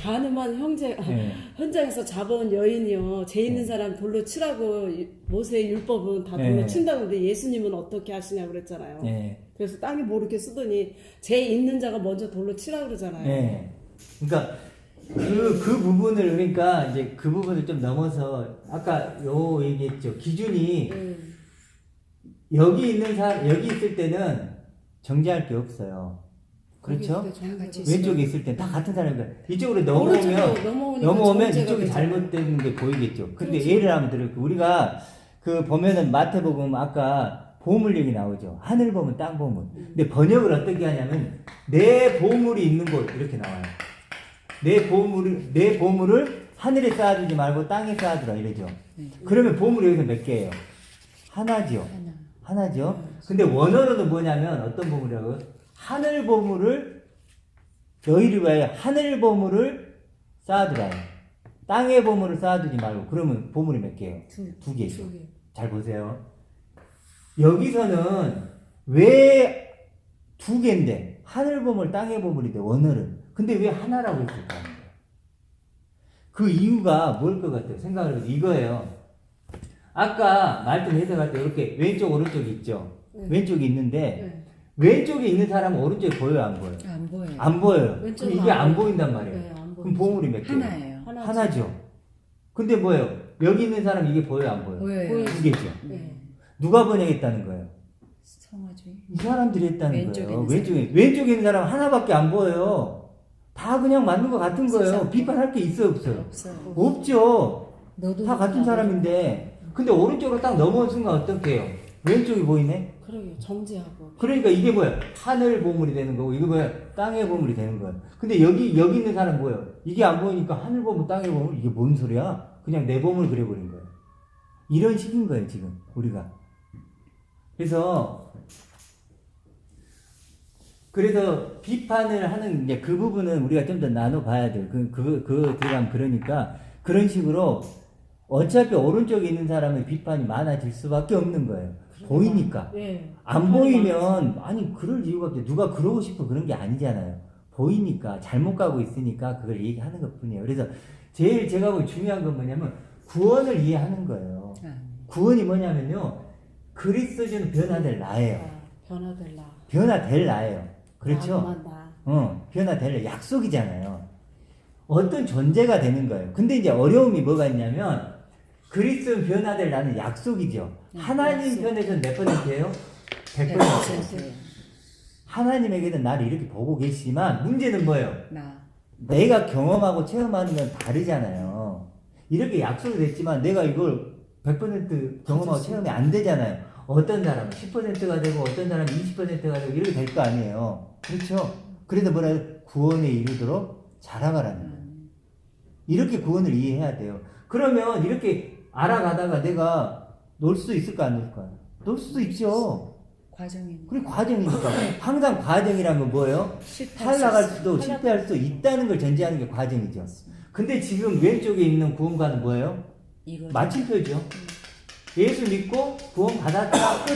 가늠한 형제 현장에서 잡아온 여인이요 죄 있는 사람 돌로 치라고 모세의 율법은 다 돌로 친다는데 예수님은 어떻게 하시냐고 그랬잖아요. 그래서 땅에 모르게 쓰더니 죄 있는 자가 먼저 돌로 치라고 그러잖아요. 그러니까 그 부분을 그러니까 이제 그 부분을 좀 넘어서 아까 요 얘기했죠. 기준이 여기 있는 사람 여기 있을 때는 정죄할 게 없어요. 그렇죠? 왼쪽에 있을 때 다 같은 사람이니까 이쪽으로 넘어오면 이쪽이 잘못된 게 보이겠죠. 근데 그렇죠. 예를 한번 들을게요. 우리가 그 보면은 마태복음 아까 보물 얘기 나오죠. 하늘 보물, 땅 보물. 근데 번역을 어떻게 하냐면 내 보물이 있는 곳 이렇게 나와요. 내 보물을 하늘에 쌓아두지 말고 땅에 쌓아두라 이러죠. 그러면 보물이 여기서 몇 개예요? 하나죠. 하나죠. 근데 원어로는 뭐냐면 어떤 보물이라고요? 하늘 보물을 너희를 위하여 하늘 보물을 쌓아두라. 땅의 보물을 쌓아두지 말고 그러면 보물이 몇 개예요? 두 개죠. 잘 보세요. 여기서는 왜 두 개인데 하늘 보물, 땅의 보물인데 원어는 근데 왜 하나라고 했을까? 그 이유가 뭘 것 같아요? 생각을 해도 이거예요. 아까 말씀 해석할 때 이렇게 왼쪽 오른쪽 있죠. 왼쪽이 있는데 왼쪽에 있는 사람은 오른쪽에 보여요, 안 보여요? 안 보여요. 안 보여요. 그럼 이게 안 보인단 말이에요. 안 그럼 보물이 몇 개예요? 하나예요. 하나죠. 근데 뭐예요? 여기 있는 사람 이게 보여요, 안 보여요? 보여요. 두 개죠. 누가 번역했다는 거예요? 성화주의. 이 사람들이 했다는 왼쪽에 거예요. 있는 왼쪽에 있는 사람 하나밖에 안 보여요. 다 그냥 맞는 것 같은 거예요. 세상. 비판할 게 있어요, 없어요? 없어요. 없죠. 너도 다 같은 사람인데. 근데 오른쪽으로 딱 넘어온 순간 어떻게 해요? 왼쪽이 보이네? 그러게 정죄하고. 그러니까 이게 뭐야? 하늘 보물이 되는 거고, 이거 뭐야? 땅의 보물이 되는 거야. 근데 여기 있는 사람 뭐예요? 이게 안 보이니까 하늘 보물, 땅의 보물? 이게 뭔 소리야? 그냥 내 보물 그려버린 거예요. 이런 식인 거예요, 지금, 우리가. 그래서 비판을 하는 이제 그 부분은 우리가 좀 더 나눠봐야 돼요. 들어가면 그러니까 그런 식으로 어차피 오른쪽에 있는 사람의 비판이 많아질 수밖에 없는 거예요. 보이니까. 안 보이면 아니 그럴 이유가 없죠. 누가 그러고 싶어 그런 게 아니잖아요. 보이니까 잘못 가고 있으니까 그걸 얘기하는 것뿐이에요. 그래서 제일 제가 보기 중요한 건 뭐냐면 구원을 이해하는 거예요. 구원이 뭐냐면요. 그리스도는 변화될 나예요. 변화될 나예요. 그렇죠? 변화될 약속이잖아요. 어떤 존재가 되는 거예요. 근데 이제 어려움이 뭐가 있냐면 그리스도는 변화될 나는 약속이죠. 하나님 편에서는 몇 %예요? 100%. 하나님에게는 나를 이렇게 보고 계시지만 문제는 뭐예요? 내가 경험하고 체험하는 건 다르잖아요. 이렇게 약속이 됐지만 내가 이걸 100% 경험하고 체험이 안 되잖아요. 어떤 사람은 10%가 되고 어떤 사람은 20%가 되고 이렇게 될 거 아니에요. 그렇죠? 그래서 뭐라 해요? 구원에 이르도록 자라가라는 거예요. 이렇게 구원을 이해해야 돼요. 그러면 이렇게 알아가다가 내가 놀 수 있을까 안 놀까? 놀 수도 있죠. 과정이니까. 그리고 과정이니까. 항상 과정이란 건 뭐예요? 탈락할 수도 실패할 수도 있다는 걸 전제하는 게 과정이죠. 근데 지금 왼쪽에 있는 구원과는 뭐예요? 마침표죠. 예수 믿고 구원 받았다 끝.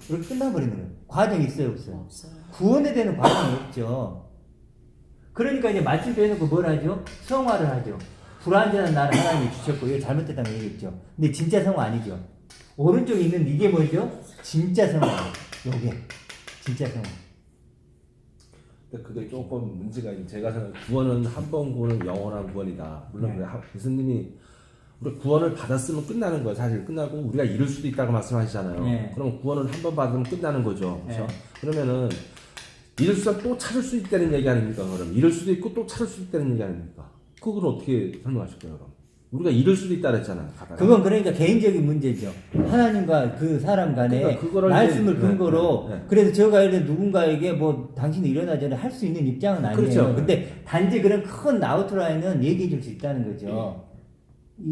이렇게 끝나버리는 거예요. 과정이 있어요, 없어요? 구원에 대한 과정이 없죠. 그러니까 이제 마침표 해놓고 뭘 하죠? 성화를 하죠. 불완전한 나를 하나님이 주셨고 이거 잘못됐다는 얘기겠죠. 근데 진짜 성화 아니죠. 오른쪽에 있는 이게 뭐죠? 진짜 성화예요. 요게 진짜 성화. 근데 그게 조금 문제가 있는 제가 생각 구원은 한 번 구원은 영원한 구원이다. 물론 예수님이 우리 구원을 받았으면 끝나는 거예요. 사실 끝나고 우리가 잃을 수도 있다고 말씀하시잖아요. 그럼 구원을 한 번 받으면 끝나는 거죠. 그렇죠? 그러면은 잃을 수가 또 찾을 수 있다는 얘기 아닙니까? 그럼 잃을 수도 있고 또 찾을 수 있다는 얘기 아닙니까? 그걸 어떻게 설명하실 거예요? 그럼 우리가 잃을 수도 있다 그랬잖아요. 그건 그러니까 개인적인 문제죠. 하나님과 그 사람 간에 그러니까 말씀을 근거로 그래서 제가 예를 들어 누군가에게 뭐 당신이 일어나 전에 할 수 있는 입장은 아니에요. 그렇죠. 근데 단지 그런 큰 아웃라인은 얘기해 줄 수 있다는 거죠.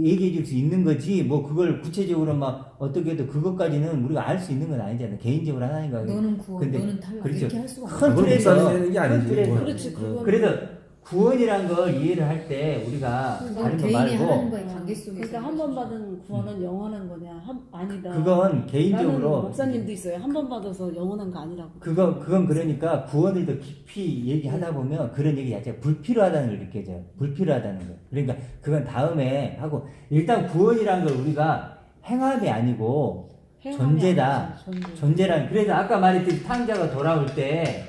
얘기해 줄 수 있는 거지 뭐 그걸 구체적으로 막 어떻게 해도 그것까지는 우리가 알 수 있는 건 아니잖아요. 개인적으로 하나님과 너는 구원, 근데 너는 탈락 그렇죠. 이렇게 할 수가 큰 없어요. 틀에서 되는 게 아니지. 그렇지. 그래서 구원이란 걸 이해를 할 때 우리가 다른 거 개인이 말고 하나님과의 관계 속에서 그러니까 한 번 받은 구원은 영원한 거냐? 아니다. 그건 나는 개인적으로 목사님도 있어요. 한 번 받아서 영원한 거 아니라고. 그건 그러니까 구원을 더 깊이 얘기하다 보면 그런 얘기 자체가 불필요하다는 걸 느껴져요. 불필요하다는 거. 그러니까 그건 다음에 하고 일단 구원이란 걸 우리가 행함이 아니고 존재다. 존재란 그래서 아까 말했듯이 탕자가 돌아올 때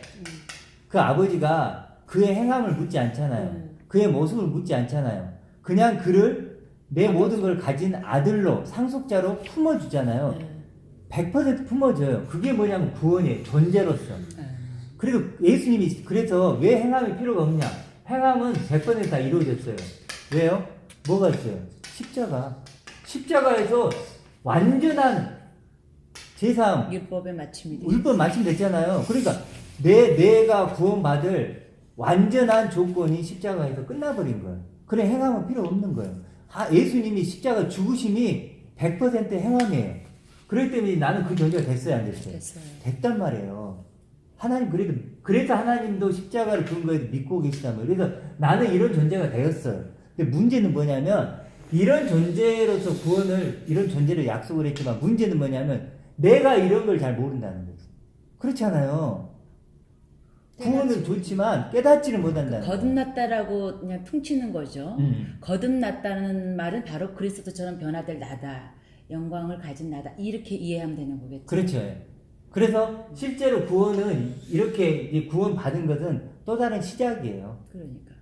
그 아버지가 그의 행함을 묻지 않잖아요. 그의 모습을 묻지 않잖아요. 그냥 그를 내 모든 걸 가진 아들로 상속자로 품어주잖아요. 100% 품어줘요. 그게 뭐냐면 구원이에요. 존재로서. 그래도 예수님이 그래서 왜 행함이 필요가 없냐? 행함은 100%다 이루어졌어요. 왜요? 뭐가 있어요? 십자가. 십자가에서 완전한 제사함, 율법의 마침이 되죠. 율법 마침됐잖아요. 그러니까 내가 구원받을 완전한 조건이 십자가에서 끝나버린 거예요. 그래 행함은 필요 없는 거예요. 예수님이 십자가 죽으심이 100% 행함이에요. 그렇기 때문에 나는 그 존재가 됐어요, 안 됐어요? 됐어요. 됐단 말이에요. 하나님 그래서 하나님도 십자가를 근거해서 믿고 계시단 말이에요. 그래서 나는 이런 존재가 되었어요. 근데 문제는 뭐냐면 이런 존재로서 구원을 이런 존재를 약속을 했지만 문제는 뭐냐면 내가 이런 걸 잘 모른다는 거죠. 그렇잖아요. 구원은 좋지만 깨닫지를 못한다는 거예요. 거듭났다라고 그냥 퉁치는 거죠. 거듭났다는 말은 바로 그리스도처럼 변화될 나다. 영광을 가진 나다. 이렇게 이해하면 되는 거겠죠. 그렇죠. 그래서 실제로 구원은 이렇게 이제 구원 받은 것은 또 다른 시작이에요. 그러니까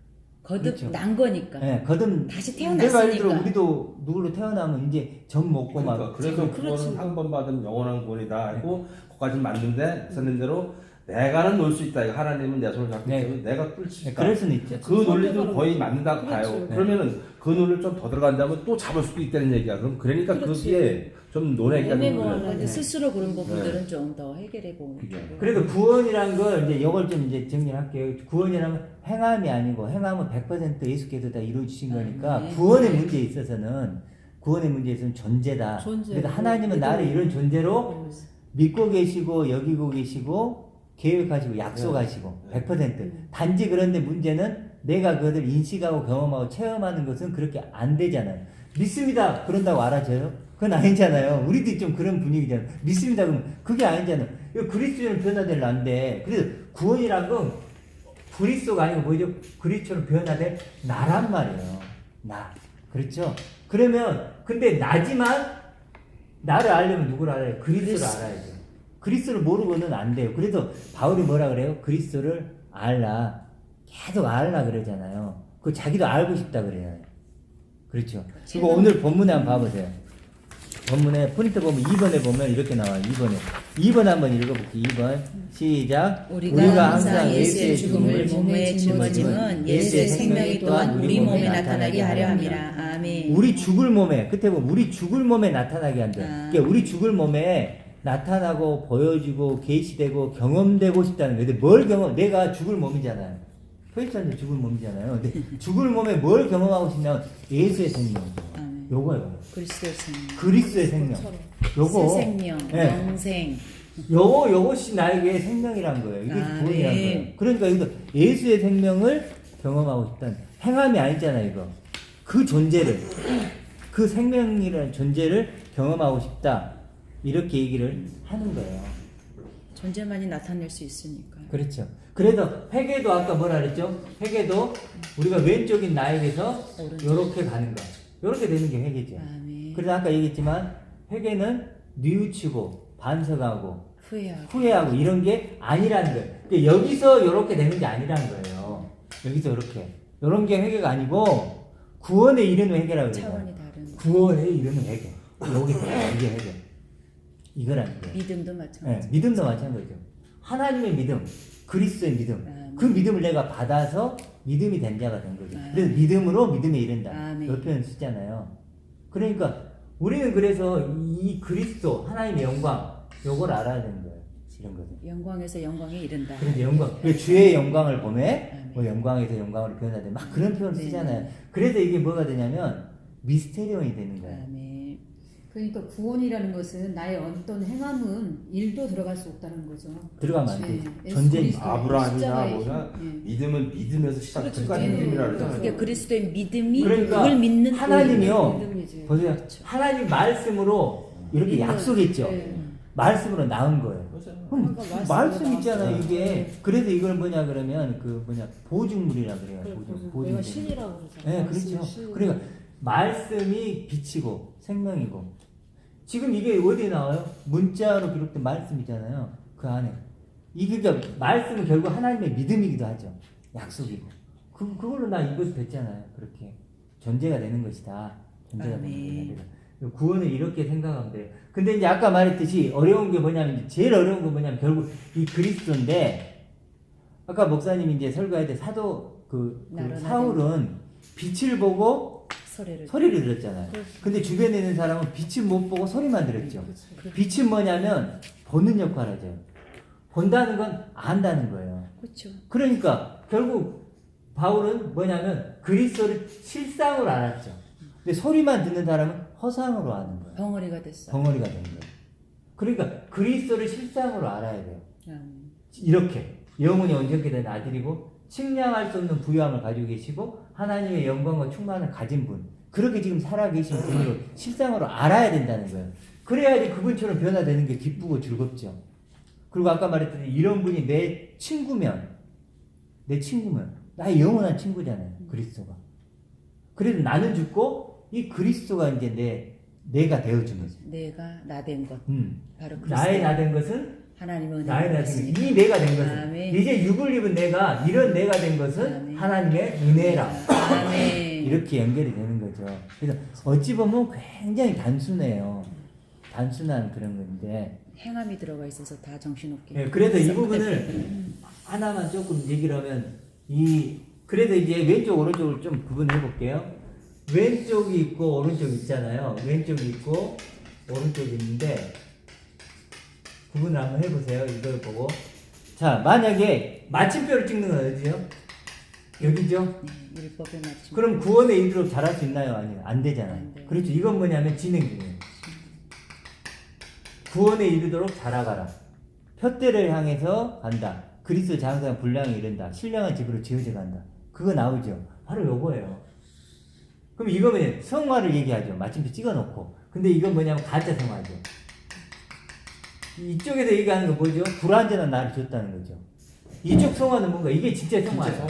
거듭난 그렇죠. 거니까. 네, 거듭 다시 내가 예를 들어 태어났으니까. 우리도 누구로 태어나면 이제 젖 먹고 그러니까 막 그래서 그렇지. 구원은 한 번 받은 영원한 구원이다 하고 거기까지 맞는데 선생님 대로 내가는 놀 수 있다. 이거 하나님은 내 손을 잡기 네. 때문에 내가 뚫을 수 네, 있다. 그럴 수는 있죠. 그 논리도 거의 맞는다고 그렇죠. 봐요. 네. 그러면은 그 논리를 좀 더 들어간다면 또 잡을 수도 있다는 얘기야. 그러니까 그렇지. 그게 좀 논의가 있다는 애매모호하네. 거예요. 근데 스스로 그런 부분들은 좀 더 해결해 보는 그죠. 거고. 그래서 구원이란 걸 이제 이걸 좀 이제 정리할게요. 구원이라면 행함이 아니고 행함은 100% 예수께서 다 이루어주신 거니까 네. 구원의 문제에 있어서는 존재다. 존재. 그래서 하나님은 나를 이런 존재로 믿고 계시고 여기고 계시고 계획하시고 약속하시고 100%. 단지 그런데 문제는 내가 그것을 인식하고 경험하고 체험하는 것은 그렇게 안 되잖아요. 믿습니다. 그런다고 알아져요? 그건 아니잖아요. 우리도 좀 그런 분위기잖아요. 믿습니다. 그러면 그게 아니잖아요. 이거 그리스도는 변화될 난데. 그래서 구원이란 건 그리스도가 아니고 뭐죠? 그리스도로 변화될 나란 말이에요. 나. 그렇죠? 그러면 근데 나지만 나를 알려면 누구를 알아요? 그리스도를 알아야죠. 그리스도를 모르고는 안 돼요. 그래서 바울이 뭐라 그래요? 그리스도를 알라. 계속 알라 그러잖아요. 그 자기도 알고 싶다 그래요. 그렇죠. 그리고 오늘 본문에 한번 봐보세요. 본문에 프린트 보면 2번에 보면 이렇게 나와요. 2번 한번 읽어볼게요. 2번 시작. 우리가 항상 예수의 죽음을 몸에 짊어짐은 예수의 생명이 또한 우리 몸에 나타나게 하려 함이라. 아멘. 우리 죽을 몸에 끝에 보면 우리 죽을 몸에 나타나게 한다. 그러니까 우리 죽을 몸에 나타나고 보여지고 계시되고 경험되고 싶다는 거예요. 근데 뭘 경험? 내가 죽을 몸이잖아요. 표입사님 죽을 몸이잖아요. 근데 죽을 몸에 뭘 경험하고 싶냐면 예수의 생명. 요거요. 그리스도의 생명. 그리스도의 생명. 요거. 새 생명, 네. 영생. 요것이 나에게 생명이란 거예요. 이게 구원이란 거예요. 그러니까 이거 예수의 생명을 경험하고 싶다는 행함이 아니잖아요, 이거. 그 존재를, 그 생명이라는 존재를 경험하고 싶다. 이렇게 얘기를 하는 거예요. 존재만이 나타낼 수 있으니까. 그렇죠. 그래서 회개도 아까 뭐라 그랬죠? 회개도 우리가 왼쪽인 나에게서 요렇게 가는 거야. 요렇게 되는 게 회개죠. 아멘. 그래서 아까 얘기했지만 회개는 뉘우치고 반성하고 후회하고. 이런 게 아니라는 거예요. 그러니까 여기서 요렇게 되는 게 아니라는 거예요. 여기서 요렇게. 요런 게 회개가 아니고 구원에 이르는 회개라고 그래요. 차원이 다른. 구원에 이르는 회개. 여기 이게 회개. 이거라는 거예요. 믿음도 네, 마찬가지. 믿음도 마찬가지죠. 하나님의 믿음, 그리스도의 믿음. 아멘. 그 믿음을 내가 받아서 믿음이 된 자가 된 거죠. 아멘. 그래서 믿음으로 믿음에 이른다. 아멘. 이 표현 쓰잖아요. 그러니까 우리는 그래서 이 그리스도, 하나님의 영광, 요걸 알아야 되는 거예요. 이런 거죠. 영광에서 영광에 이른다. 그래서 영광, 그 주의 영광을 보매, 아멘. 뭐 영광에서 영광으로 변화돼. 막 그런 표현 쓰잖아요. 그래서 이게 뭐가 되냐면 미스테리온이 되는 거예요. 아멘. 그러니까 구원이라는 것은 나의 어떤 행함은 일도 들어갈 수 없다는 거죠. 들어가면 안 네. 돼. 전쟁이. 예수 그리스도의 아브라함이나 십자가의 뭐냐 힘. 예. 믿음은 믿음에서 시작된 그렇죠. 믿음이라 네. 그러잖아요. 그게 그리스도의 믿음이 그러니까 그걸 믿는 하나님이요. 믿음이지. 보세요. 그렇죠. 하나님 말씀으로 이렇게 믿는, 약속했죠. 네. 말씀으로 나온 거예요. 그럼 그러니까 말씀 말씀으로 있잖아요, 나왔어요. 이게. 네. 그래서 이걸 뭐냐 그러면 그 뭐냐 보증물이라 그래요. 내가 신이라고 그러잖아. 네, 그렇죠. 그러니까 말씀이 빛이고 생명이고. 지금 이게 어디에 나와요? 문자로 기록된 말씀이잖아요. 그 안에. 이게 그러니까 말씀은 결국 하나님의 믿음이기도 하죠. 약속이고. 그걸로 나 이것을 뵀잖아요. 그렇게. 존재가 되는 것이다. 존재가 되는 것이다. 구원을 이렇게 생각하면 돼요. 근데 이제 아까 말했듯이 어려운 게 뭐냐면, 제일 어려운 건 뭐냐면 결국 이 그리스도인데, 아까 목사님이 이제 설교할 때 사도 그 사울은 빛을 보고 소리를 들었잖아요. 근데 주변에 있는 사람은 빛을 못 보고 소리만 들었죠. 빛은 뭐냐면 보는 역할을 하죠. 본다는 건 안다는 거예요. 그렇죠. 그러니까 결국 바울은 뭐냐면 그리스도를 실상으로 알았죠. 근데 소리만 듣는 사람은 허상으로 아는 거예요. 벙어리가 됐어. 벙어리가 되는 거예요. 그러니까 그리스도를 실상으로 알아야 돼요. 이렇게 영혼이 온전케 된 아들이고 측량할 수 없는 부유함을 가지고 계시고 하나님의 영광과 충만을 가진 분, 그렇게 지금 살아계신 분으로 실상으로 알아야 된다는 거예요. 그래야지 그분처럼 변화되는 게 기쁘고 즐겁죠. 그리고 아까 말했더니 이런 분이 내 친구면 나의 영원한 친구잖아요. 그리스도가. 그래도 나는 죽고 이 그리스도가 이제 내가 되어준 거죠. 내가 나 된 것. 바로 그리스도. 나의 나 된 것은 하나님의 나의 은혜가 나 된 것. 이 내가 된 것은 아멘. 이제 육을 입은 내가 이런 내가 된 것은 아멘. 하나님의 은혜라. 아멘. 이렇게 연결이 되는 거죠. 그래서 어찌 보면 굉장히 단순해요. 단순한 그런 건데. 행함이 들어가 있어서 다 정신없게. 예, 그래서 이 부분을 하나만 조금 얘기를 하면 그래서 이제 왼쪽 오른쪽을 좀 구분해 볼게요. 왼쪽이 있고 오른쪽이 있잖아요. 왼쪽이 있고 오른쪽이 있는데 구분을 한번 해보세요. 이걸 보고. 자, 만약에 마침표를 찍는 건 어디죠? 여기죠? 네, 율법에 맞춤. 그럼 구원에 이르도록 잘할 수 있나요? 아니요. 안 되잖아요. 안 돼요. 그렇죠. 이건 뭐냐면 진행 중이에요. 구원에 이르도록 자라가라. 표대를 향해서 간다. 그리스도 장사가 분량에 이른다. 신령한 집으로 지어져 간다. 그거 나오죠. 바로 요거예요. 그럼 이거 뭐냐? 성화를 얘기하죠. 마침표 찍어놓고. 근데 이건 뭐냐면 가짜 성화죠. 이쪽에서 얘기하는 거 뭐죠? 불완전한 나를 줬다는 거죠. 이쪽 성화는 뭔가? 이게 진짜 성화예요.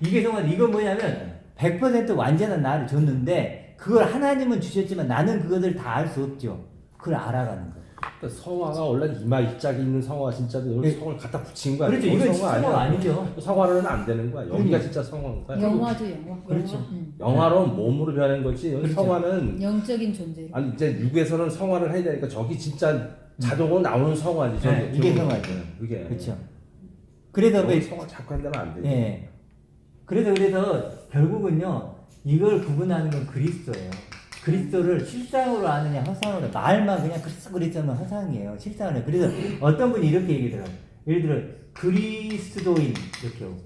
이게 성화인데 이건 뭐냐면 100% 완전한 나를 줬는데 그걸 하나님은 주셨지만 나는 그것을 다 알 수 없죠. 그걸 알아가는 거예요. 그러니까 성화가 원래 이마 입짝이 있는 성화가 진짜 여기 성을 갖다 붙인 거야. 그렇죠. 이건 성화가 아니죠. 성화로는 안 되는 거야. 여기가 진짜 성화인 거야. 영화죠, 영화. 그렇죠. 영화로는 몸으로 변한 거지. 여기 그렇죠. 성화는 영적인 존재. 아니 이제 육에서는 성화를 해야 되니까 저기 진짜 자동으로 나오는 성화지. 저기. 네, 이게 성화죠. 그게. 그렇죠. 그래서 왜 성화 자꾸 한다면 안 되지. 예. 그래서 결국은요 이걸 구분하는 건 그리스도예요. 그리스도를 실상으로 아느냐 허상으로 말만 그냥 그리스도는 허상이에요. 실상으로. 그래서 어떤 분이 이렇게 얘기하더라고요. 예를 들어 그리스도인 이렇게 하고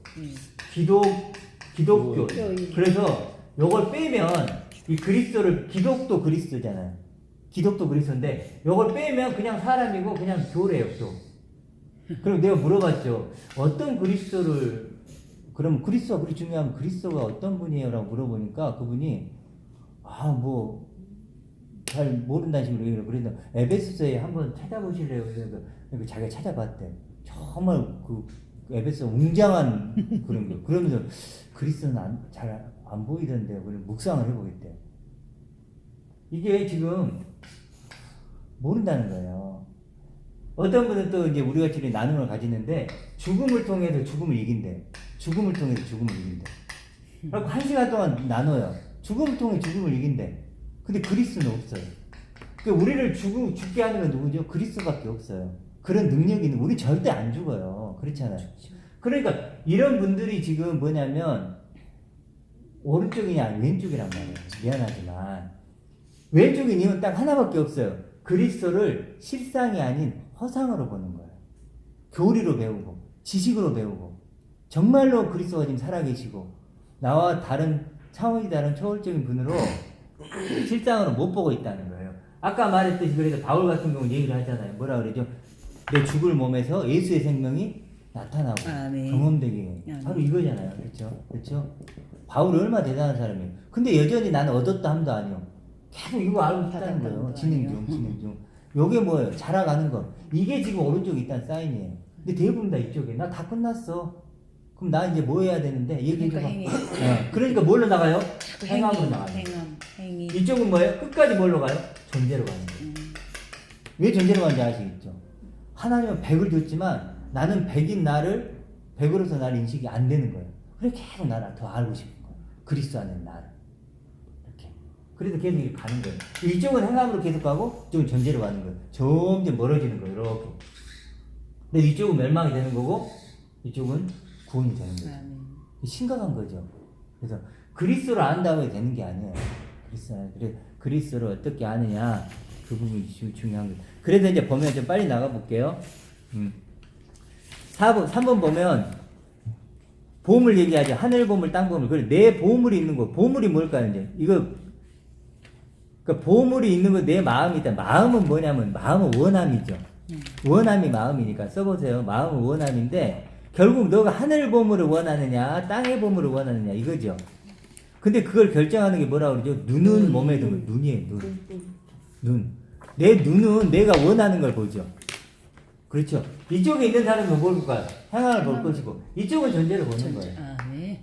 기독교. 그래서 요걸 빼면 이 그리스도를 기독도 그리스도잖아요. 기독도 그리스도인데 요걸 빼면 그냥 사람이고 그냥 교래요. 교. 그럼 내가 물어봤죠. 어떤 그리스도를 그럼 그리스도가 그리 중요하면 그리스도가 어떤 분이에요? 라고 물어보니까 그분이 잘 모른다는 식으로 얘기를 그래서 에베소서에 한번 찾아보실래요? 그래서 자기가 찾아봤대. 정말 그 에베소 웅장한 그런 거. 그러면서 그리스도는 잘 안 보이던데요. 그래서 묵상을 해보겠대요. 이게 지금 모른다는 거예요. 어떤 분은 또 이제 우리가 지금 나눔을 가지는데 죽음을 통해서 죽음을 이긴대. 죽음을 통해서 죽음을 이긴대. 그리고 1시간 동안 나눠요. 죽음을 통해 죽음을 이긴대. 근데 그리스도는 없어요. 그러니까 우리를 죽게 하는 건 누구죠? 그리스도밖에 없어요. 그런 능력이 있는 우리 절대 안 죽어요. 그렇잖아요. 그러니까 이런 분들이 지금 뭐냐면 오른쪽이냐 왼쪽이란 말이에요. 미안하지만 왼쪽인 이유는 딱 하나밖에 없어요. 그리스도를 실상이 아닌 허상으로 보는 거예요. 교리로 배우고 지식으로 배우고 정말로 그리스도가 지금 살아계시고 나와 다른 차원이 다른 초월적인 분으로 실상으로 못 보고 있다는 거예요. 아까 말했듯이 그래서 바울 같은 경우는 얘기를 하잖아요. 뭐라 그러죠? 내 죽을 몸에서 예수의 생명이 나타나고 아멘. 경험되게 아멘. 바로 이거잖아요. 그렇죠? 그렇죠? 바울이 얼마나 대단한 사람이에요. 근데 여전히 나는 얻었다 함도 아니요. 계속 이거 알고 싶다는 거예요. 받았다 진행 중, 진행 중. 요게 뭐예요? 자라가는 거. 이게 지금 오른쪽에 있다는 사인이에요. 근데 대부분 다 이쪽에. 나 다 끝났어. 그럼 나 이제 뭐 해야 되는데? 얘기해줘봐. 그러니까 행위. 네. 그러니까 뭘로 나가요? 자꾸 행함으로 나가요. 행위. 이쪽은 뭐예요? 끝까지 뭘로 가요? 존재로 가는 거예요. 왜 존재로 가는지 아시겠죠? 하나님은 100을 줬지만 나는 100인 나를 100으로서 나를 인식이 안 되는 거예요. 그래서 계속 나를 더 알고 싶은 거예요. 그리스도 안에 나를. 이렇게. 그래서 계속 이렇게 가는 거예요. 이쪽은 행함으로 계속 가고 이쪽은 존재로 가는 거예요. 점점 멀어지는 거예요. 이렇게. 근데 이쪽은 멸망이 되는 거고 이쪽은 구원이 되는 거죠. 아멘. 심각한 거죠. 그래서 그리스도를 안다고 되는 게 아니에요. 그리스도를 어떻게 아느냐 그 부분이 중요한 거예요. 그래서 이제 보면 좀 빨리 나가 볼게요. 3번 보면 보물 얘기하죠. 하늘 보물, 땅 보물. 그리고 내 보물이 있는 거. 보물이 뭘까요? 이제 이거 그러니까 보물이 있는 거 내 마음이다. 마음은 뭐냐면 마음은 원함이죠. 원함이 마음이니까 써보세요. 마음은 원함인데 결국 너가 하늘 보물을 원하느냐 땅의 보물을 원하느냐 이거죠. 근데 그걸 결정하는 게 뭐라 그러죠? 눈은 몸에 드는 거. 눈이에요. 눈. 내 눈은 내가 원하는 걸 보죠. 그렇죠. 이쪽에 있는 사람은 뭘 볼까요? 행함을 볼 것이고 이쪽은 존재를 보는 거예요. 아멘.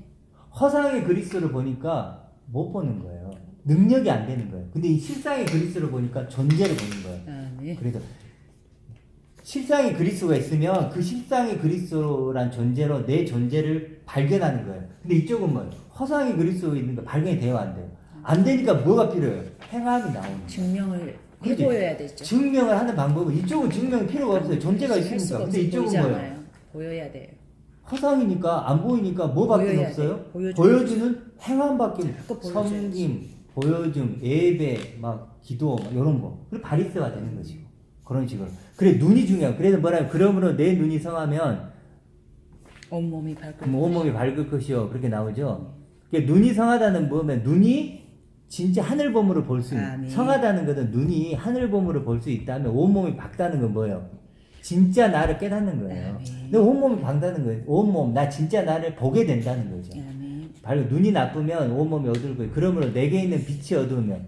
허상의 그리스도를 보니까 못 보는 거예요. 능력이 안 되는 거예요. 근데 이 실상의 그리스도를 보니까 존재를 보는 거예요. 아멘. 그래서 실상의 그리스도가 있으면 그 실상의 그리스도란 존재로 내 존재를 발견하는 거예요. 근데 이쪽은 뭐예요? 허상의 그리스도가 있는 거 발견이 돼요, 안 돼요? 안 되니까 뭐가 필요해요? 행함이 나오는 거예요. 증명을 그렇지. 해보여야 되죠. 증명을 하는 방법은 이쪽은 증명 필요가 없어요. 존재가 할 있으니까. 수가 근데 없어요. 이쪽은 보이지 뭐예요? 않아요. 보여야 돼요. 허상이니까 안 보이니까 뭐밖에 보여야 없어요? 돼요. 보여주는 행함밖에 자꾸 없어요. 보여줘야지. 섬김, 보여줌, 예배, 막 기도, 막 이런 거. 그리고 바리새가 되는 것이고 그런 식으로. 그래 눈이 중요해요. 그래서 뭐라면 그러므로 내 눈이 성하면 온몸이 밝고 온몸이 밝을 것이요. 그렇게 나오죠. 그러니까 눈이 성하다는 뭐면 눈이 진짜 하늘 보물을 볼 수 있는 아멘. 성하다는 것은 눈이 하늘 보물을 볼 수 있다면 온몸이 밝다는 건 뭐예요? 진짜 나를 깨닫는 거예요. 아멘. 근데 온몸이 밝다는 거예요. 온몸 나 진짜 나를 보게 된다는 거죠. 아멘. 바로 눈이 나쁘면 온몸이 어두울거예요. 그러므로 내게 있는 빛이 어두우면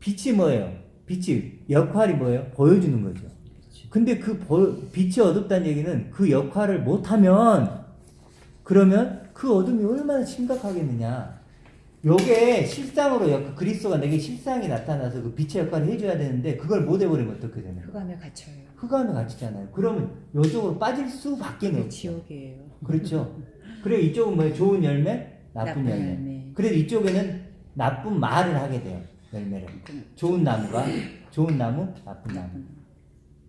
빛이 뭐예요? 빛이 역할이 뭐예요? 보여주는 거죠. 근데 그 빛이 어둡다는 얘기는 그 역할을 못하면 그러면 그 어둠이 얼마나 심각하겠느냐. 요게 실상으로 그리스도가 내게 실상이 나타나서 그 빛의 역할을 해줘야 되는데 그걸 못 해버리면 어떻게 되나요? 흑암에 갇혀요. 흑암에 갇히잖아요. 그러면 이쪽으로 빠질 수밖에 그게 없죠. 지옥이에요. 그렇죠. 그리고 이쪽은 뭐예요? 좋은 열매, 나쁜 나쁜 열매. 열매. 그래서 이쪽에는 나쁜 말을 하게 돼요. 열매를. 좋은 나무가 좋은 나무, 나쁜 나무.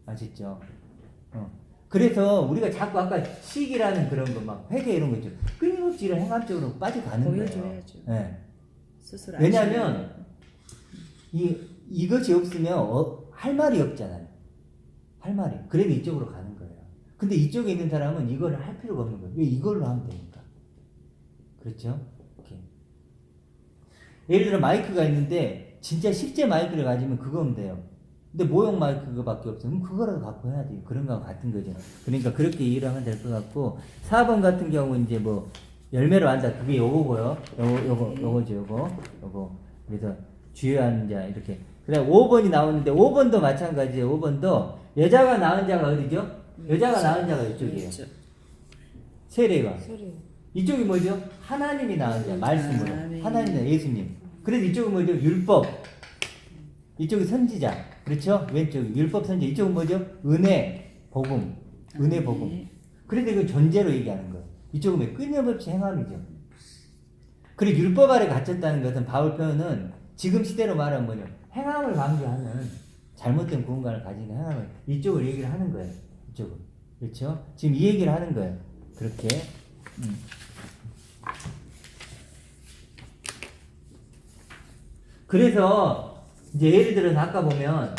아시죠? 그래서 우리가 자꾸 아까 시기라는 그런 거 막 회개 이런 거 있죠. 끊임없이 이런 행함적으로 빠져가는 거예요. 보여줘야죠. 네. 스스로 왜냐하면 이것이 없으면 할 말이 없잖아요. 할 말이. 그래도 이쪽으로 가는 거예요. 근데 이쪽에 있는 사람은 이거를 할 필요가 없는 거예요. 왜 이걸로 하면 되니까. 그렇죠? 이렇게. 예를 들어 마이크가 있는데 진짜 실제 마이크를 가지면 그거면 돼요. 근데 모형 마이크 그거밖에 없어요. 그럼 그거라도 갖고 해야 돼요. 그런 거랑 같은 거죠. 그러니까 그렇게 이해를 하면 될 것 같고 4번 같은 경우 이제 뭐 열매로 한다. 그게 요거고요. 요거죠. 요거. 그래서 주요한 자 이렇게. 그다음 5번이 나오는데 5번도 마찬가지예요. 5번도 여자가 낳은 자가 어디죠? 여자가 낳은 자가 이쪽이에요. 세례가. 이쪽이 뭐죠? 하나님이 낳은 자. 말씀으로. 아멘. 하나님은 예수님. 그래서 이쪽은 뭐죠? 율법. 이쪽이 선지자. 그렇죠? 왼쪽이 율법 선지자. 이쪽은 뭐죠? 은혜, 복음. 은혜, 복음. 그래서 이건 존재로 얘기하는 거예요. 이쪽은 끊임없이 행함이죠. 그리고 율법 아래 갇혔다는 것은 바울 표현은 지금 시대로 말하면 뭐냐? 행함을 강조하는 잘못된 구원관을 가진 행함을 이쪽을 얘기를 하는 거예요. 이쪽은. 그렇죠? 지금 이 얘기를 하는 거예요. 그렇게. 그래서 이제 예를 들어서 아까 보면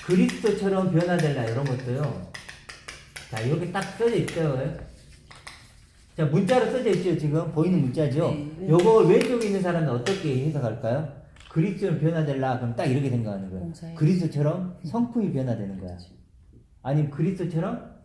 그리스도처럼 변화될라 이런 것도요. 자, 이렇게 딱 써져 있어요. 자, 문자로 써져 있죠. 지금 보이는 문자죠. 네. 요거 왼쪽에 있는 사람은 어떻게 해석할까요? 그리스도로 변화될라 그럼 딱 이렇게 생각하는 거예요. 봉사해. 그리스도처럼 성품이 변화되는 거야. 아니면 그리스도처럼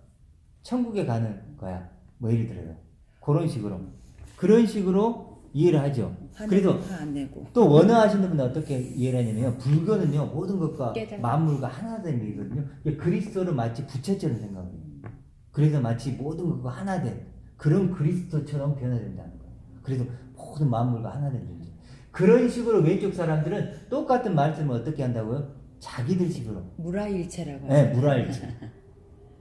천국에 가는 거야. 뭐 예를 들어요. 그런 식으로 이해를 하죠. 그래서 화안 내고. 또 원어하시는 분은 어떻게 이해를 하냐면 불교는요 모든 것과 깨달아. 만물과 하나 된 얘기거든요. 그리스도를 마치 부처처럼 생각해요. 그래서 마치 모든 것과 하나 된 그런 그리스도처럼 변화된다는 거예요. 그래서 모든 만물과 하나 된 존재. 그런 식으로 왼쪽 사람들은 똑같은 말씀을 어떻게 한다고요? 자기들 식으로. 무라일체라고 네, 무라일체.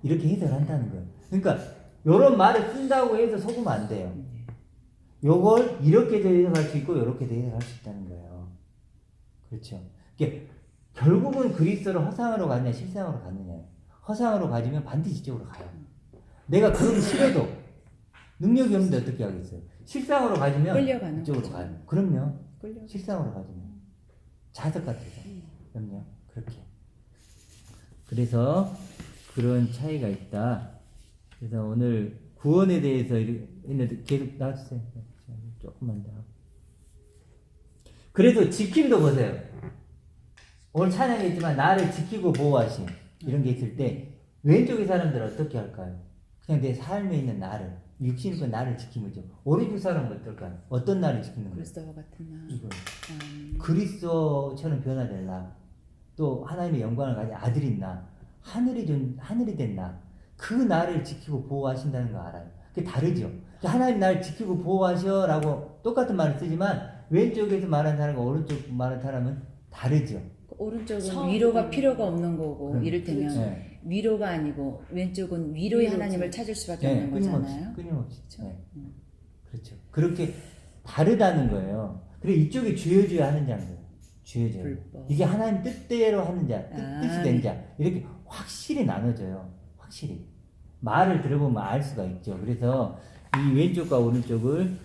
이렇게 해석한다는 거예요. 그러니까 이런 말을 쓴다고 해서 속으면 안 돼요. 요걸 이렇게도 해석할 수 있고 이렇게도 해석할 수 있다는 거예요. 그렇죠. 이게 결국은 그리스도를 허상으로 가느냐 실상으로 가느냐. 허상으로 가지면 반드시 이쪽으로 가요. 내가 그러기 싫어도 능력이 없는데 어떻게 하겠어요. 실상으로 가지면 끌려가는 이쪽으로 거죠. 가요. 그럼요. 끌려. 실상으로 가지면 자석 같아서. 그럼요. 그렇게. 그래서 그런 차이가 있다. 그래서 오늘 구원에 대해서 있는데 계속 나와주세요. 조금만 더. 그래서 지킴도 보세요. 오늘 찬양했지만 나를 지키고 보호하신 이런 게 있을 때 왼쪽의 사람들은 어떻게 할까요? 그냥 내 삶에 있는 나를 육신과 나를 지키면죠. 오른쪽 사람은 어떨까요? 어떤 나를 지키는 거예요? 그리스도와 같은 나. 이거 그리스도처럼 변화될라. 또 하나님의 영광을 가진 아들인 나, 하늘이 된 나, 그 나를 지키고 보호하신다는 거 알아요. 그게 다르죠. 하나님 나를 지키고 보호하셔라고 똑같은 말을 쓰지만 왼쪽에서 말하는 사람과 오른쪽 말하는 사람은 다르죠. 오른쪽은 위로가 필요가 없는 거고 그럼, 이를테면 네. 위로가 아니고 왼쪽은 위로의 위로죠. 하나님을 찾을 수밖에 네, 없는 거잖아요. 끊임없이. 그렇죠? 네. 그렇죠. 그렇게 다르다는 거예요. 그리고 이쪽이 주여주여 하는 자인 거예요. 주여주여. 불법. 이게 하나님 뜻대로 하는 자, 뜻이 아, 된 자. 이렇게 확실히 나눠져요. 확실히. 말을 들어보면 알 수가 있죠. 그래서 이 왼쪽과 오른쪽을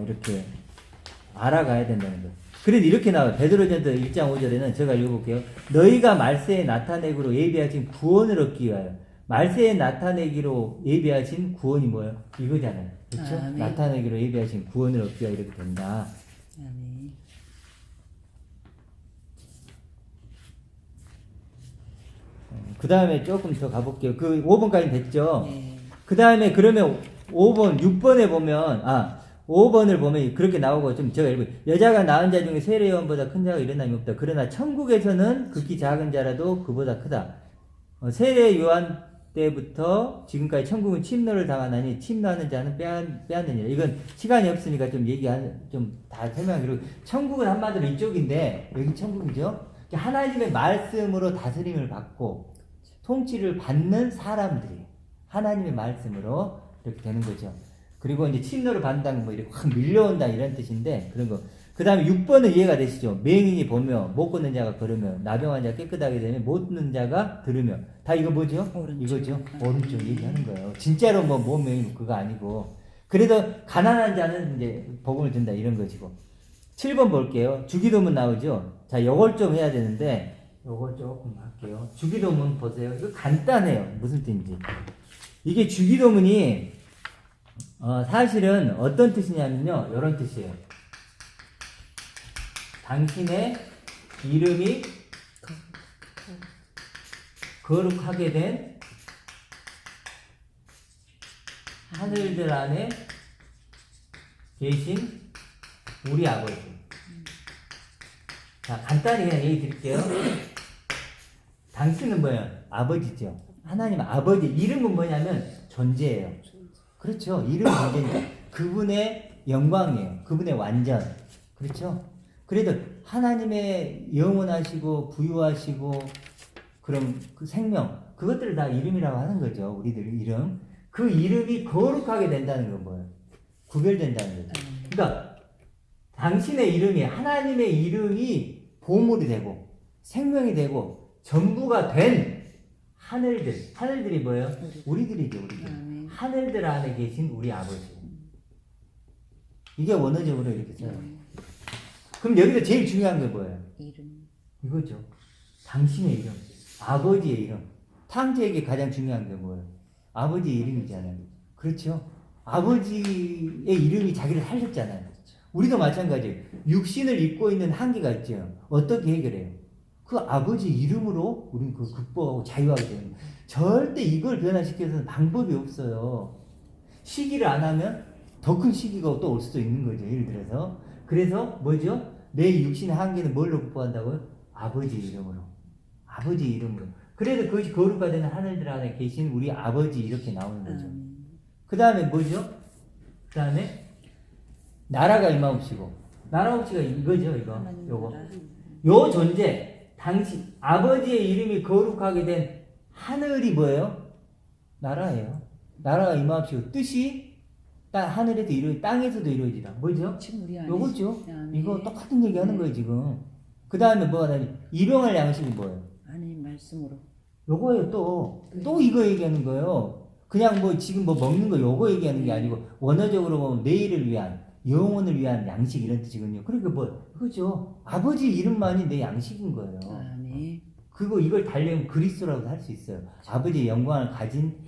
이렇게 알아가야 된다는 거예요. 그래서 이렇게 나와요. 베드로전서 1장 5절에는 제가 읽어볼게요. 너희가 말세에 나타내기로 예비하신 구원을 얻기 위하여. 말세에 나타내기로 예비하신 구원이 뭐예요? 이거잖아요. 그렇죠? 아멘. 나타내기로 예비하신 구원을 얻기 위하여 이렇게 된다. 아멘. 그 다음에 조금 더 가볼게요. 그 5번까지 됐죠? 네. 그 다음에 그러면 5번, 6번에 보면, 5번을 보면 그렇게 나오고 좀 제가 읽어요. 여자가 낳은 자 중에 세례요한보다 큰 자가 일어남이 없다. 그러나 천국에서는 극히 작은 자라도 그보다 크다. 세례요한 때부터 지금까지 천국은 침노를 당하나니 침노하는 자는 빼앗느니라. 이건 시간이 없으니까 좀 다 설명하기로. 천국은 한마디로 이쪽인데 여기 천국이죠. 하나님의 말씀으로 다스림을 받고 통치를 받는 사람들이 하나님의 말씀으로 이렇게 되는 거죠. 그리고 이제 침노를 받는다는 뭐 이렇게 확 밀려온다 이런 뜻인데 그런 거. 그 다음에 6번은 이해가 되시죠? 맹인이 보며 못 걷는 자가 걸으며 나병한 자가 깨끗하게 되며 못 듣는 자가 들으며 다 이거 뭐죠? 오른쪽. 이거죠. 오른쪽 얘기하는 거예요. 진짜로 뭐 맹인 그거 아니고. 그래도 가난한 자는 이제 복음을 준다 이런 것이고. 7번 볼게요. 주기도문 나오죠? 자, 요걸 좀 해야 되는데 요걸 조금 할게요. 주기도문 보세요. 이거 간단해요. 무슨 뜻인지. 이게 주기도문이 사실은 어떤 뜻이냐면요. 이런 뜻이에요. 당신의 이름이 거룩하게 된 하늘들 안에 계신 우리 아버지. 자, 간단히 그냥 얘기 드릴게요. 당신은 뭐예요? 아버지죠. 하나님 아버지. 이름은 뭐냐면 존재예요. 그렇죠. 이름은 존재니까. 그분의 영광이에요. 그분의 완전. 그렇죠. 그래도 하나님의 영원하시고 부유하시고 그런 그 생명 그것들을 다 이름이라고 하는 거죠. 우리들 이름. 그 이름이 거룩하게 된다는 건 뭐예요? 구별된다는 거죠. 그러니까 당신의 이름이 하나님의 이름이 보물이 되고 생명이 되고 전부가 된 하늘들이 뭐예요? 우리들이죠. 우리들. 아멘. 하늘들 안에 계신 우리 아버지. 이게 원어적으로 이렇게 써요. 그럼 여기서 제일 중요한 게 뭐예요? 이름. 이거죠. 당신의 이름, 아버지의 이름. 탕자에게 가장 중요한 게 뭐예요? 아버지의 이름이잖아요. 그렇죠? 아버지의 이름이 자기를 살렸잖아요. 우리도 마찬가지예요. 육신을 입고 있는 한계가 있죠. 어떻게 해결해요? 그 아버지 이름으로 우리는 그 극복하고 자유하게 되는 거예요. 절대 이걸 변화시켜서는 방법이 없어요. 시기를 안 하면 더 큰 시기가 또 올 수도 있는 거죠. 예를 들어서. 그래서 뭐죠? 내 육신의 한계는 뭘로 극복한다고요? 아버지 이름으로. 아버지 이름으로. 그래서 그것이 거룩하되는 하늘들 안에 계신 우리 아버지 이렇게 나오는 거죠. 그 다음에 뭐죠? 그 다음에 나라가 임하옵시고. 나라옵시가 이거죠, 이거. 요거. 요 존재, 당신, 아버지의 이름이 거룩하게 된 하늘이 뭐예요? 나라예요. 나라가 임하옵시고. 뜻이 하늘에도 이루어지, 땅에서도 이루어지라. 뭐죠? 지금 우리 안에 요거죠. 아멘. 이거 똑같은 얘기 하는 거예요, 지금. 그 다음에 뭐가 나니? 일용할 양식이 뭐예요? 아니 말씀으로 요거예요, 또. 또 이거 얘기하는 거예요. 그냥 뭐 지금 뭐 먹는 거 요거 얘기하는 게 아니고, 원어적으로 보면 내일을 위한, 영혼을 위한 양식 이런 뜻이거든요. 그러니까 뭐, 그죠? 아버지 이름만이 내 양식인 거예요. 아멘. 그리고 이걸 달래면 그리스도라고 할 수 있어요. 아버지의 영광을 가진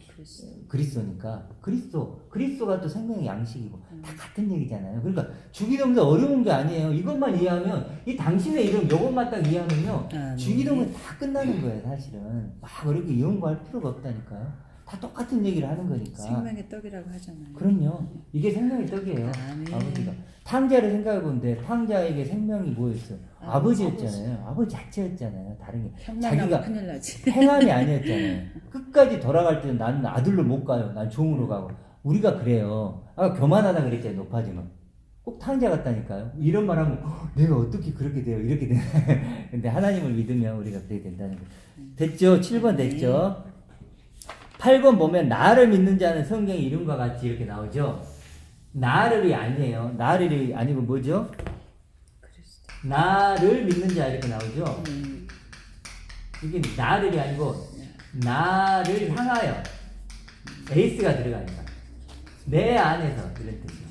그리스도니까. 그리스도가 또 생명의 양식이고 다 같은 얘기잖아요. 그러니까 주기도문도 어려운 게 아니에요. 이것만 이해하면 이 당신의 이름 요것만 딱 이해하면요. 주기도문 다 끝나는 거예요, 사실은. 막 그렇게 연구할 필요가 없다니까요. 다 똑같은 얘기를 하는 거니까. 생명의 떡이라고 하잖아요. 그럼요. 이게 생명의 떡이에요. 아멘. 아버지가. 탕자를 생각해 보는데 탕자에게 생명이 뭐였어요? 아버지였잖아요. 아버지 자체였잖아요. 다른 게. 형만나면 큰일 나지. 행함이 아니었잖아요. 끝까지 돌아갈 때는 나는 아들로 못 가요. 난 종으로 가고. 우리가 그래요. 아까 교만하다 그랬잖아요. 높아지면. 꼭 탕자 같다니까요. 이런 말 하면 내가 어떻게 그렇게 돼요. 이렇게 돼요. 근데 하나님을 믿으면 우리가 그렇게 된다는 거예요. 됐죠? 7번 됐죠? 8번 보면 나를 믿는 자는 성경의 이름과 같이 이렇게 나오죠. 나를이 아니에요. 나를이 아니고 뭐죠? 나를 믿는 자 이렇게 나오죠. 이게 나를이 아니고 나를 향하여 에이스가 들어가니까 내 안에서 이런 뜻이에요.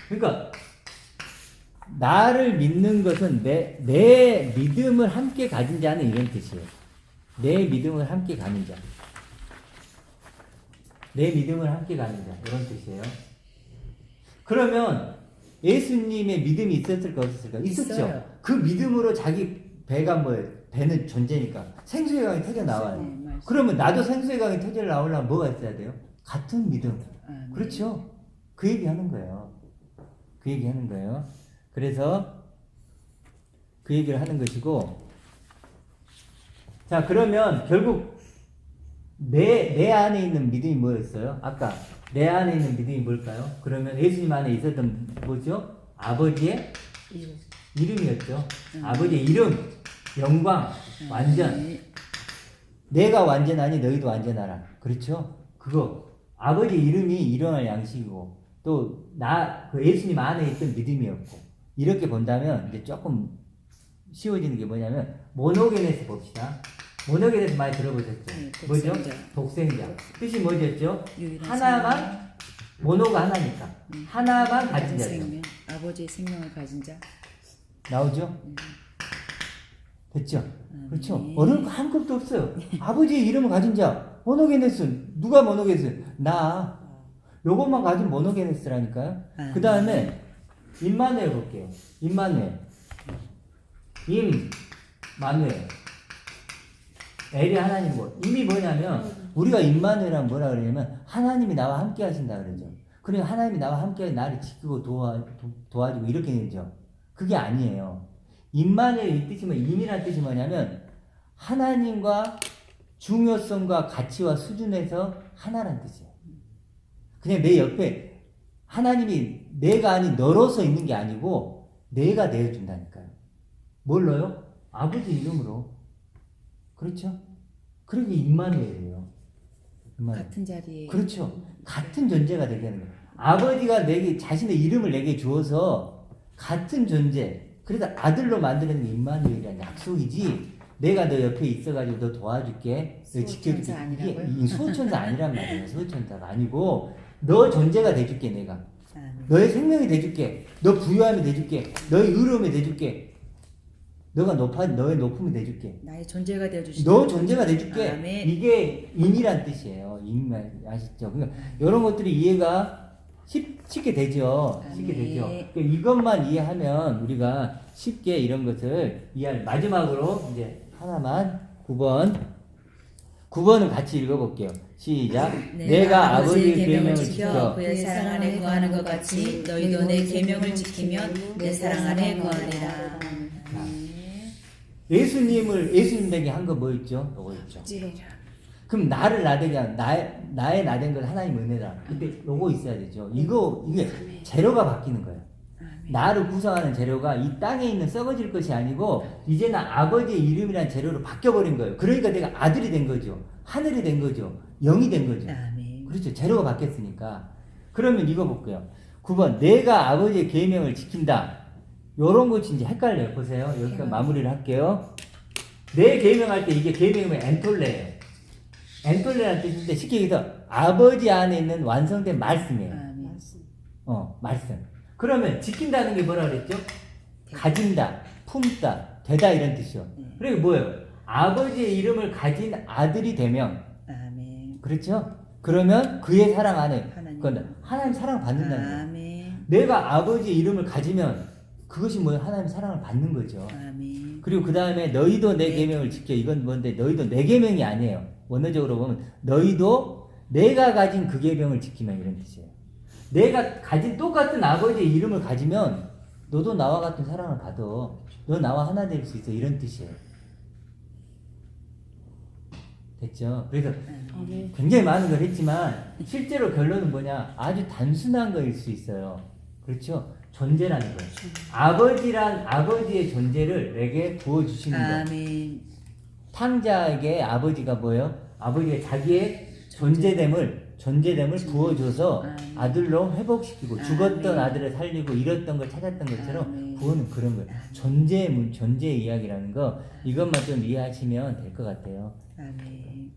그러니까 나를 믿는 것은 내 믿음을 함께 가진 자는 이런 뜻이에요. 내 믿음을 함께 가는 자. 내 믿음을 함께 가는 자. 이런 뜻이에요. 그러면 예수님의 믿음이 있었을까 없었을까? 있었죠. 있어요. 그 믿음으로 자기 배가 뭐예요? 배는 존재니까 생수의 강이 터져 나와요. 네, 그러면 나도 생수의 강이 터져 나오려면 뭐가 있어야 돼요? 같은 믿음. 네. 그렇죠. 그 얘기 하는 거예요. 그 얘기 하는 거예요. 그래서 그 얘기를 하는 것이고, 자, 그러면 결국 내 안에 있는 믿음이 뭐였어요? 아까 내 안에 있는 믿음이 뭘까요? 그러면 예수님 안에 있었던 뭐죠? 아버지의 이름이었죠. 아버지의 이름, 영광, 완전. 내가 완전하니 너희도 완전하라. 그렇죠? 그거 아버지 이름이 일어날 양식이고 또 그 예수님 안에 있던 믿음이었고, 이렇게 본다면 이제 조금 쉬워지는 게 뭐냐면 모노게네스 봅시다. 모노게네스 많이 들어보셨죠? 뭐죠? 독생자. 뜻이 뭐였죠? 하나만, 모노가 하나니까 하나만 가진 자죠. 생명, 아버지의 생명을 가진 자. 나오죠? 됐죠? 그렇죠? 어려운 거 한 것도 없어요. 아버지의 이름을 가진 자. 모노게네스. 누가 모노게네스? 나. 요것만 가진 모노게네스라니까요. 그 다음에 임마누엘 볼게요. 임마누엘. 임마누엘. 엘이 하나님 뭐. 임이 뭐냐면 우리가 임마누엘은 뭐라 그러냐면 하나님이 나와 함께 하신다 그러죠. 그러니까 하나님이 나와 함께 나를 지키고 도와주고 이렇게 되죠. 그게 아니에요. 임마누엘 이 뜻이 임이라는 뜻이 뭐냐면 하나님과 중요성과 가치와 수준에서 하나란 뜻이에요. 그냥 내 옆에 하나님이 내가 아닌 너로서 있는 게 아니고 내가 내어준다니까요. 뭘로요? 아버지 이름으로. 그렇죠? 그러게 임마누엘이에요. 같은 자리에. 그렇죠. 같은 존재가 되게 하는 거예요. 아버지가 자신의 이름을 내게 주어서 같은 존재, 그래서 아들로 만드는 게 임마누엘이라는 약속이지, 내가 너 옆에 있어가지고 너 도와줄게, 너 지켜줄게. 이게 수호천사 아니란 말이에요. 수호천사가 아니고 너 존재가 돼줄게. 내가 너의 생명이 돼줄게. 너 부유함이 돼줄게. 너의 의로움이 돼줄게. 너의 높음이 돼줄게. 나의 존재가 되어주시는 너 존재가 돼줄게. 아멘. 이게 인이란 뜻이에요. 인 아시죠? 그러니까 이런 것들이 이해가 쉽게 되죠. 쉽게 아멘. 되죠. 그러니까 이것만 이해하면 우리가 쉽게 이런 것을 이해할. 마지막으로 이제 하나만 9번은 같이 읽어볼게요. 시작. 내가 아버지의 계명을 지켜 그의 사랑 안에 거하는 것 같이 너희도 내 계명을 지키면 내 사랑 안에 거하리라. 예수님에게 한 거 뭐 있죠? 요거 있죠. 그럼 나를 나되게 한 나의 나된 건 하나님 은혜다. 근데 요거 있어야 되죠. 이게 재료가 바뀌는 거예요. 나를 구성하는 재료가 이 땅에 있는 썩어질 것이 아니고 이제는 아버지의 이름이란 재료로 바뀌어버린 거예요. 그러니까 내가 아들이 된 거죠. 하늘이 된 거죠. 영이 된 거죠. 아멘. 그렇죠. 재료가 바뀌었으니까. 그러면 이거 볼게요. 9번 내가 아버지의 계명을 지킨다. 요런 것이 이제 헷갈려요. 보세요. 여기까지 마무리를 할게요. 내 계명할 때 이게 계명이면 엔톨레예요. 엔톨레라는 뜻인데 쉽게 얘기해서 아버지 안에 있는 완성된 말씀이에요. 아멘. 말씀. 그러면 지킨다는 게 뭐라 그랬죠? 가진다, 품다, 되다 이런 뜻이요. 그리고 뭐예요? 아버지의 이름을 가진 아들이 되면 아멘. 그렇죠? 그러면 그의 사랑 안에 하나님 사랑을 받는다는 거예요. 아멘. 내가 아버지의 이름을 가지면 그것이 뭐예요? 하나님 사랑을 받는 거죠. 아멘. 그리고 그 다음에 너희도 내 계명을 지켜. 이건 뭔데? 너희도 내 계명이 아니에요. 원어적으로 보면 너희도 내가 가진 그 계명을 지키면 이런 뜻이에요. 내가 가진 똑같은 아버지의 이름을 가지면 너도 나와 같은 사랑을 받아. 너 나와 하나 될 수 있어. 이런 뜻이에요. 됐죠? 그래서 굉장히 많은 걸 했지만 실제로 결론은 뭐냐? 아주 단순한 거일 수 있어요. 그렇죠? 존재라는 거예요. 아버지의 존재를 내게 부어주시는 거예요. 아멘. 탕자에게 아버지가 뭐예요? 아버지가 자기의 존재됨을 부어줘서 아들로 회복시키고 죽었던 아들을 살리고 잃었던 걸 찾았던 것처럼 부어는 그런 거예요. 존재의 이야기라는 거 이것만 좀 이해하시면 될 것 같아요. 아멘.